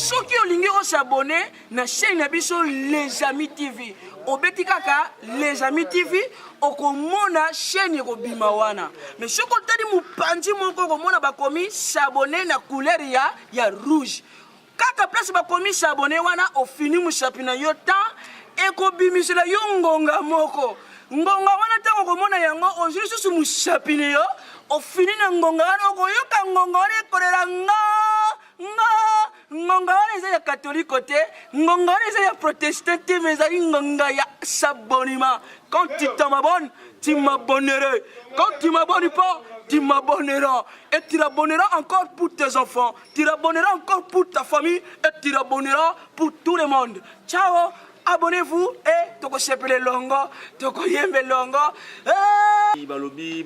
soki olingi s'abonner na chaîne na biso Les Amis TV obeti kaka Les Amis TV okomona chaîne ekobima wana mais soki otali mopanzi moko okomona bakomi s'abonner na couleur ya rouge kaka place bakomi s'abonner wana ofini musapi na yo temps ekobimisela yo ngonga moko ngonga wana tango komona yango ozili susu musapi na yo ofini na ngonga wana okoyoka ngonga wana ekolela ngonga wana eza ya catholique te ngonga wana eza ya protestant te mais ezali ngonga ya s'abonnement quand tu t'abonnes tu m'abonneras quand tu m'abonnes pas tu m'abonneras et tu l'abonneras encore pour tes enfants tu l'abonneras encore pour ta famille et tu l'abonneras pour tout le monde ciao abonnez-vous et toko sepele longo toko yembe longo balobi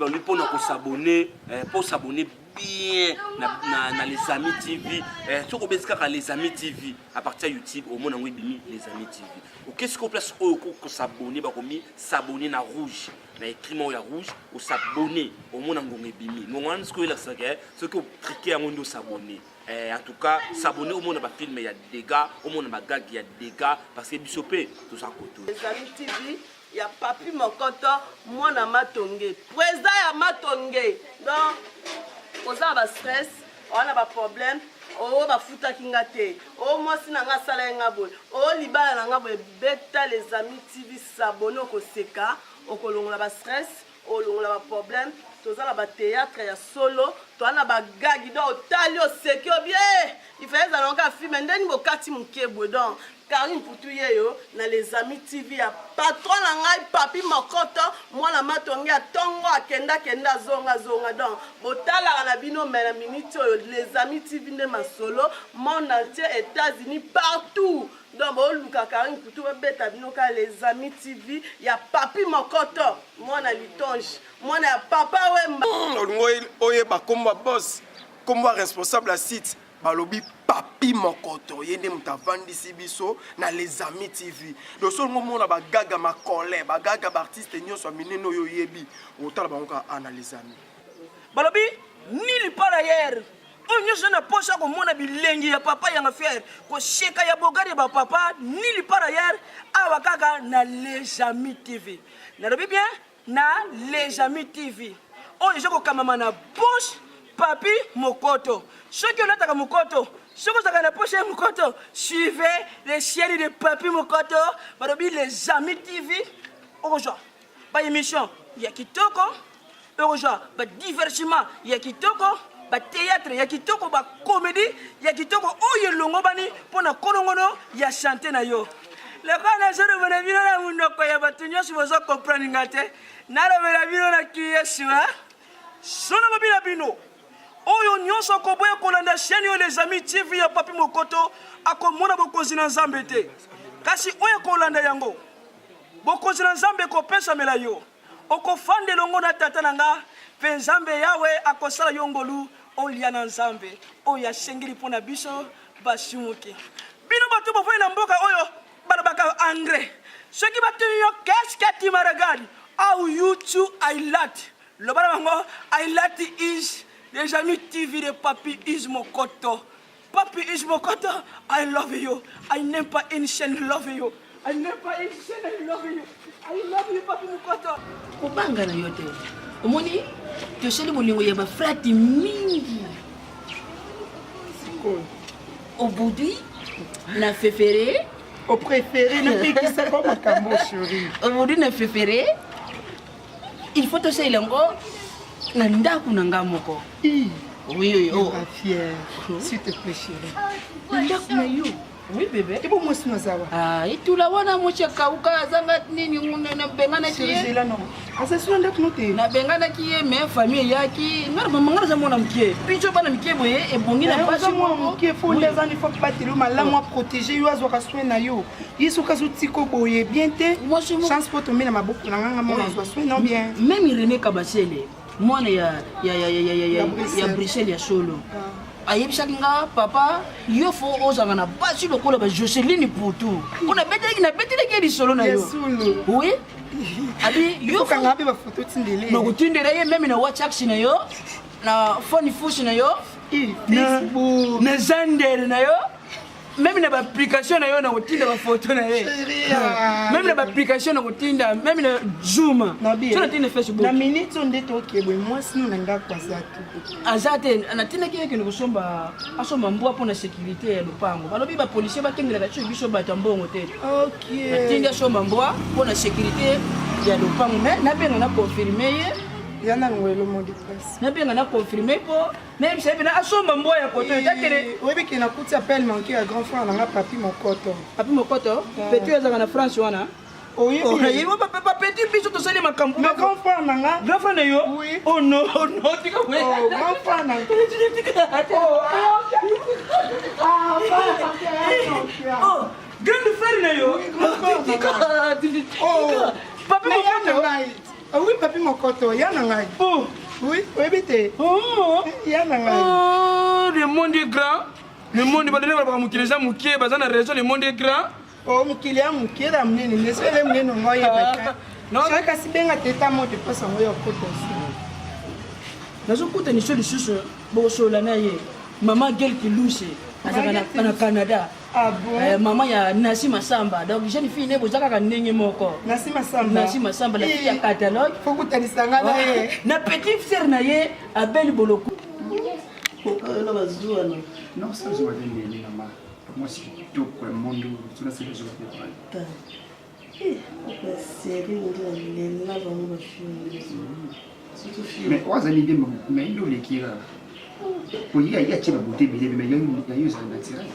pour s'abonner bien na Les Amis TV soko bezika Les Amis TV à partir de YouTube au monde ngwebimi Les Amis TV qu'est-ce qu'on place ko s'abonner bakomi s'abonner na rouge na écrit ya rouge ou s'abonner au monde ngwebimi ngwana ce que la saka ce que cliquer en ndo s'abonner en tout cas s'abonner au monde ba film il y a des gars au monde ba gag il y a des gars parce que bisopé tout ça koto Les Amis TV il y a Papi Mokoto mwana matonge président ya matonge donc oza ba stress ona ba problème o ba futa kinga te o mosi na nga sala nga boy o libala na nga boy beta Les Amis TV s'abonner ko seka o kolongola ba stress o longola ba problème toza na ba théâtre ya solo to na ba gagi do otali o seki o bien il fait ça longa film ndeni bokati mukebwe donc Karine Poutuye yo na Les Amis TV ya patron na ngai Papi Mokoto mwana matonge ya tongo akenda zonga donc botala na bino mena minute Les Amis TV nde masolo monde entier États-Unis partout donc boluka Karine Poutuye beta bino ka Les Amis TV ya Papi Mokoto mwana litonge mwana ya papa wemba oye bakomba boss komba responsable à site balobi Papi Mokoto yende mutavandisi biso na Les Amis TV do so ngomona bagaga makole bagaga artiste nyonso mineno yo yebi otala bangoka ana Les Amis balobi nulle part ailleurs onyoso na posa ko mona bilengi ya papa ya affaire ko sheka ya bogari ba papa nulle part ailleurs awa kaka na Les Amis TV na lobi bien na Les Amis TV oyo joko kamama na poche Papi Mokoto ceux qui ont l'attaque Mokoto ceux qui ont la poche Mokoto suivez les séries de Papi Mokoto balobi Les Amis TV ojo ba émission ya kitoko ojo ba divertissement ya kitoko ba théâtre ya kitoko ba comédie ya kitoko oyo longo bani pona kolongono ya chanter na yo le kana zero bana bino na munoko ya batunyo si bozo comprendre ngate na lo bana bino na kiyeswa sono babina bino oyo nyonso koboya kolanda chaîne yo Les Amis TV ya Papi Mokoto akomona bokonzi na nzambe te kasi oyo kolanda yango bokonzi na nzambe kopesa mela yo okofande longo na tata nanga pe nzambe yawe akosala yo ngolu olia na nzambe oyo asengeli pona biso basimuki bino bato bofai na mboka oyo balobaka engrais soki bato yo qu'est-ce que tu me regardes how you too I like le bala bango I like is Les Amis TV de Papi Mokoto. Papi Mokoto, I love you. I n'aime pas une chaîne, love you. I n'aime pas une chaîne, I love you. I love you, Papi Mokoto. Obanga na yote. Omoni, to sheli molingo ya ba frati mingi. Obudi, na féféré. Au préféré, ne fait qui c'est comme un cambo chéri. Obudi na féféré. Il faut to sheli lango. Na ndaku na ngamoko. Oui, oui, oh. Fier. S'il te plaît, chérie. Ndaku na yo. Oui, bébé. Et bon, moi, c'est Mazawa. Ah, et tout la wana mocha kauka zanga nini na bengana Chérie, kiye. là non. Ah, c'est sur ndaku noté. Na bengana kiye mais famille yaki. Ngara mangara za mona mkiye. Picho bana mkiye boye e bongi na Pas bashi moi, mo. qui faut les ans, il faut pas te le mal. Là, moi, protéger, yo azo kaswe na yo. Yesu kazu tiko boye bien te. Moi je mo. Chance pour tomber na maboku na nganga mo azo kaswe non bien. Même René Kabasele. Mwana ya Bruxelles ya solo. Ayebisaki nga papa yo fo ozanga na basi lokola ba Joseline Poutou. Kuna beteli ki solo na yo. Oui. Abi yo faut nga be ba photo tindele. Na kutindela ye même na WhatsApp na yo. Na phone fush na yo. Facebook Na zandere na yo. même na application na yo na kotinda ba photo na ye même na application na kotinda même na Zoom tu na tinda Facebook na minute on ndete okebwe moi sino na ngako azate anatinda kile ni kusomba asomba mbwa pour na sécurité ya lupango balobi ba policier bakengela ka biso bato mbongo te OK atinda asomba mbwa pour na sécurité ya lupango mais na benga na confirmer ye yana ngwelo mo de presse na benga na confirmer po même si bina asomba mbwa ya koto takele oyebi ki na kuti appel manqué ya grand frère na nga papi mokoto petit ezaka na France wana oyebi papa petit biso tosali makambo mais grand frère na nga grand frère na yo oui oh non tika we grand frère na oh grand frère na yo tika papa mokoto oui papi mokoto yana ngai oui oyebi te yana ngai le monde est grand le monde badone bakamukiliza mukie baza na raison le monde est grand mokili ya mokie na monene nesele monene ngo oyebaka soki kasi benga teta moto epasa ngo yokota nazokutanisio lisusu bokosola na ye mama gel kilushe azaka na Canada maman ya Nasi Masamba donc jeune fille ne bozaka ka ndenge moko Nasi Masamba la fille ya catalogue faut kutanisa nga na ye na petite sœur na ye Abel Boloko non ça je vois bien maman moi c'est tout pour le monde tout ça c'est le jour de mais wazani bien mais il le qui là oui il y a tiens beauté mais il y a ça naturel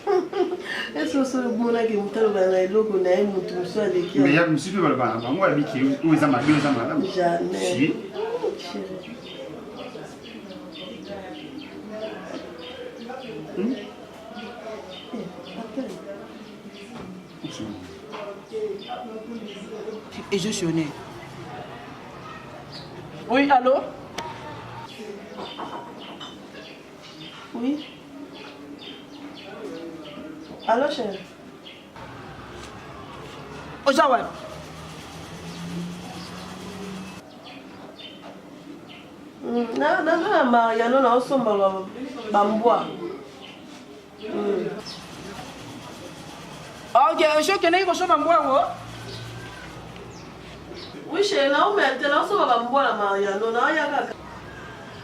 est-ce que c'est le bon là qui me t'a le logo na mutu so avec mais il y a monsieur le baba moi avec qui où ils amènent jamais et je sonne. Oui, allô? Oui. Allô, chérie? Ojawa. Na Mariano na osomba bambwa. Ok, je connais que je suis en Oui, chérie, na ometela osomba bambwa na Mariano na yaka.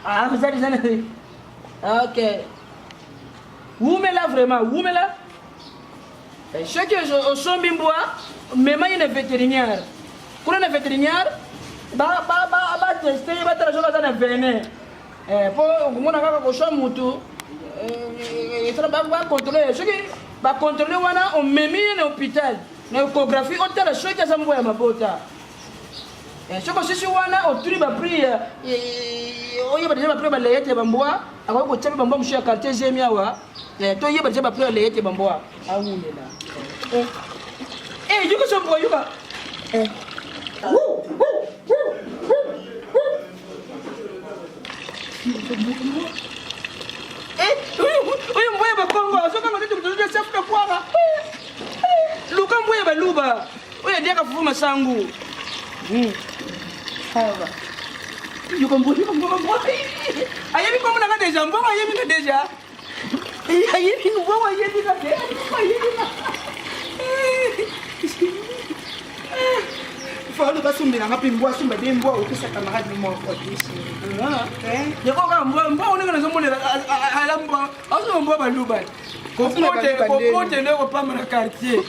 Ah, vous allez aller. Ok. Où me là vraiment? Où me là? Je que je suis bimboa, mais moi il est vétérinaire. Quand on est vétérinaire, ba tester, ba traiter ça dans venin. Pour on a pas cochon mutu. Ça va contrôler. Je que ba contrôler wana on met mis dans l'hôpital. Na échographie on t'a la chose que ça me voit ma bota. Je que si wana au tri ba prix oye ba prix ba leyete bamboa akwa ko tsabi bamboa mshu ya quartier Zemia wa to ye ba prix leyete bamboa awulela yuko so mboa yuka uyu mboya ba Kongo asoka ngote kutuja safu kwa kwara luka mboya ba luba uyu ndiye kafufuma sangu Hava. You can put him on boy. I am coming at the Jambo, I am in the Deja. I am in Boa, I am Follow the Sumbi, I'm up in Bossum, but then Boa, who's a camarade more for this. You go on, Boa, someone I am also on Boba Luba. Kopote leo pamana quartier.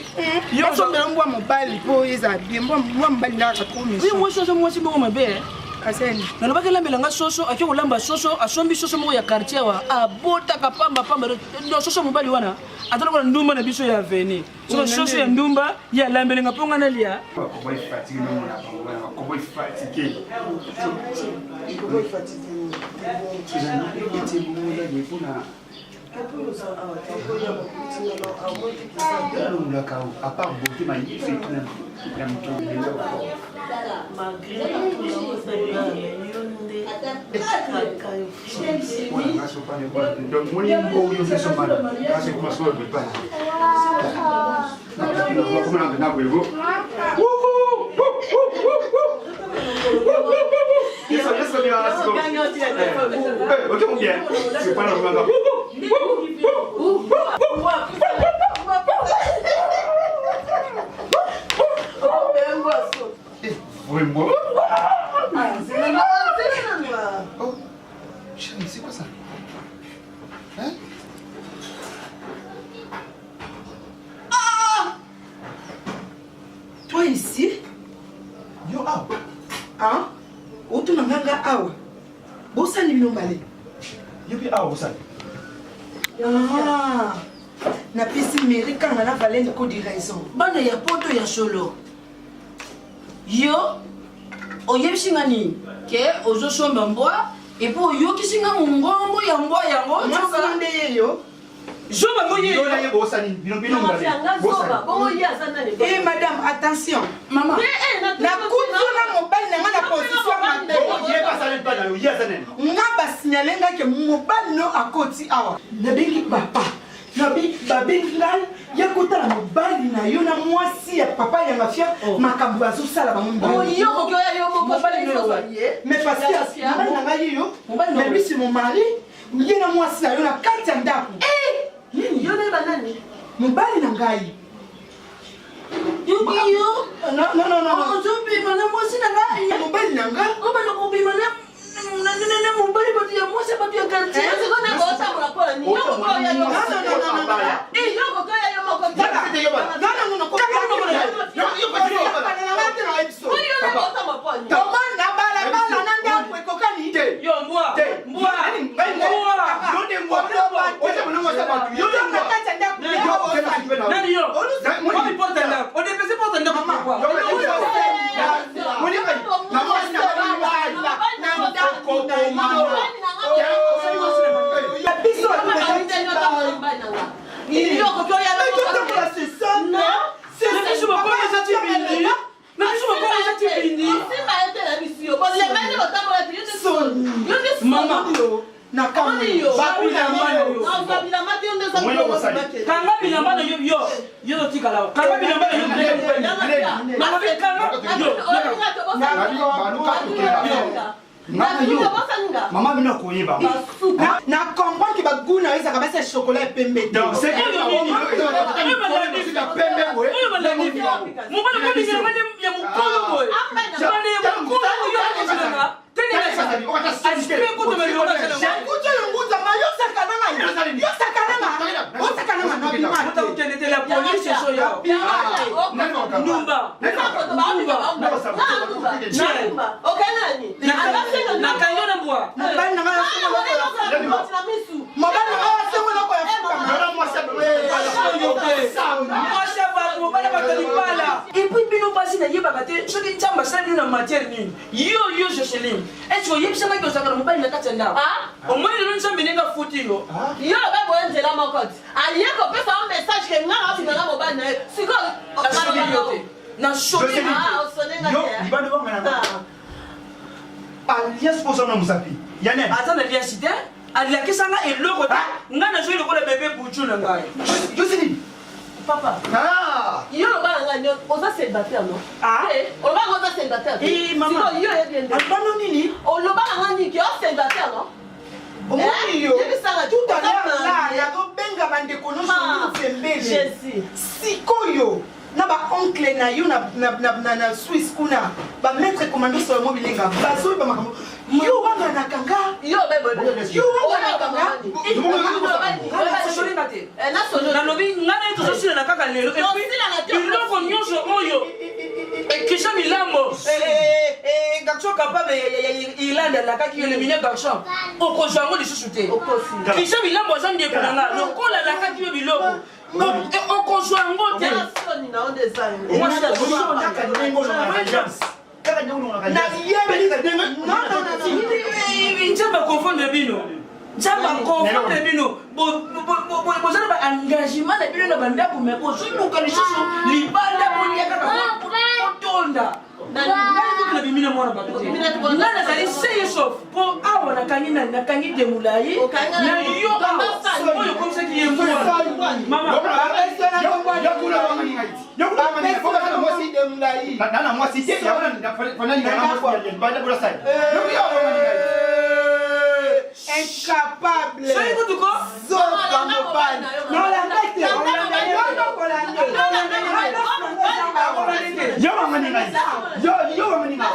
Yo so me ngwa mobile po iza bi ngwa mbali na ka komi. Wi mo soso mo sibo mabe. Aseni. Na lobaka lambela nga soso akyo lamba soso asombi soso mo ya quartier wa abota kapamba pamba ndo soso mobile wana. Atala ko ndumba na biso ya veni. So soso ya ndumba ya lambela nga ponga na lia. Ko boy fatigué non na ko boy fatigué. Ko boy fatigué. C'est un à part beauté magnifique, il y a un peu C'est quoi ça? Hein? Toi ici? Yo, ah! Hein? Auto nanganga awa. Bosani bilombale. Yo, puis ah, vous savez. Ah! Na pisi mairie kanga na valende ko di raison. bana ya poto ya solo yo oyebisinga nini ke ozosomba mbwa epo oyokisinga mongombo ya mbwa yango Mwasi nde yeyo. zoba ngo Yo, là, ye il y a Bossani. Bino, Eh madame, attention. mama Na kutu na mobali na nga na position mabe. il est pas salé, pas là. Il y a ça, non? Nga basignaler nga ke mobali no akoti awa. Nabengi papa. Babengi ngai ya kotala mobali na yo na mwasi ya papa ya mafia makambo azosala bango mibali. Mais parce que mobali na ngai yo, mais lui c'est mon mari. Ye na mwasi na yo na kati ya ndako. Mobali na ngai. yo Non. ozobima na mwasi na ngai Mobali na ngai. obana kobima na mobali bato ya mwasi bato ya quartier nani yo oiporta ndako odepesi porta ndako kanga bilamba na yo totikala kanga bilamba Maman, bino koyeba. Na comprendre que baguna ezaka basi ya chocolat ya pembe. Donc c'est que et puis bino basi na yebaka te soki nzambe asala bino na matière nini yo joseline est-ce que oyebisanga ke ozalaka na mobali na kati ya ndako omoni lelo nzambe ndenge afuti yo yo obekoya nzela moko ti alie kopesa o message ke ngaka afinanga mobali na ye sikoyo yo te na soki osonenga yo, te il va devoir maintenant. Alias pour son nom, Zapi. Yann. aza na liasi te alakisanga eloko te ngai nazwi lokola bebe butu na ngai Jocelyne. papa Ah. yo lobaka nga nio oza célibataire no olobaka nga oza célibataire sikoyo yo yebi Albano nini? olobaka nga niki o célibataire no Omoni yo. yebisanga Tout à l'heure là, ya go benga bandeko no sembele. Jésus Sikoyo. Na ba oncle na yo na Swiss kuna. Ba maître commando sur mo bilenga. Bazo ba makambo. Yo wanga na kanga. yo bebo Yo wanga na kanga. nalobi ngai naye tozosila na kaka lelo biloko nyonso oyo ekisa milambo garçon capable irlande alakaki yo le mine garçon okozwa yango lisusu te kisa milambo aza ndeko na nga lokola alakaki yo biloko okozwa yango te nzambe akonfondre bino nzambe akonfondre bino boza na baengagement na bino na bandako me bozoluka lisusu libanda bolia kaka otonda na bimina mwana bato te nga nazali seyesof mpo awa nakangi de molai na yo oyo komisaki ye mwana Incapable. soki kutuko Zoka mobali. Non la tête.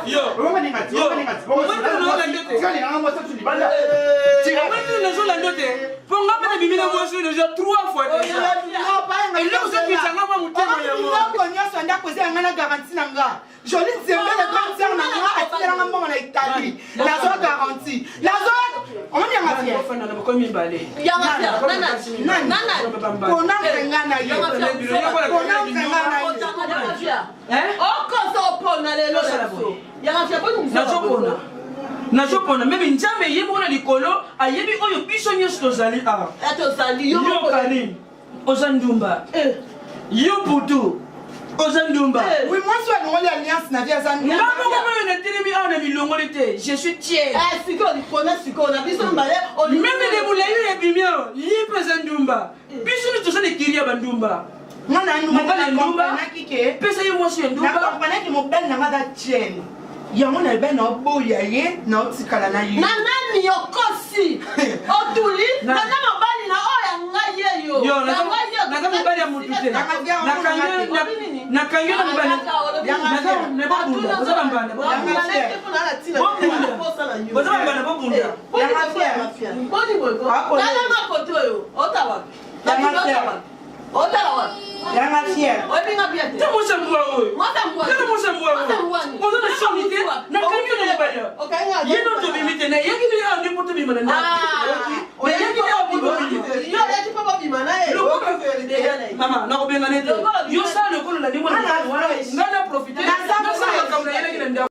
Yo, nanga mwasi tu libanda Moi, les gens la note. Pour moi, je vais venir moi sur déjà 3 fois déjà. Et là, vous êtes mis à moi, vous êtes garantie nanga. Jolie Nzembe, le grand sœur nanga, a tiré un moment en Italie. La zone garantie. La zone, on y a ma fière. Combien de balais? nazopona meme nzambe yebi wana likolo ayebi oyo biso nyonso tozali awa yo kani oza ndumba yo putu oza ndumba mwasi alongoli alliance na vie aza nga moko oyo natelemi awa na milongoli te je suis tier meme lebula yo ebimi awa ye mpe eza ndumba biso nyonso toza nekiri ya bandumba mobali ya ndumba pesa ye mwasi ya ndumba nakompanaki mobali nanga aza tiene yango na ebe na oboya ye na otikala na ye nanani yokosi otuli nana mobali na oyo ngai yeyo naza mobali ya motu te nakangi na mobali bobunda oza bambanda makoto oyo otawa yanga fière oyebinga bien te mosa mbwa oyo tala mosa mbwa oyo oza na soni te nakangi na mobali ye no tobimi te nayeki bili awa ndipo tobima na mama nakobengana te yo sala lokolo na ndimona nga na profite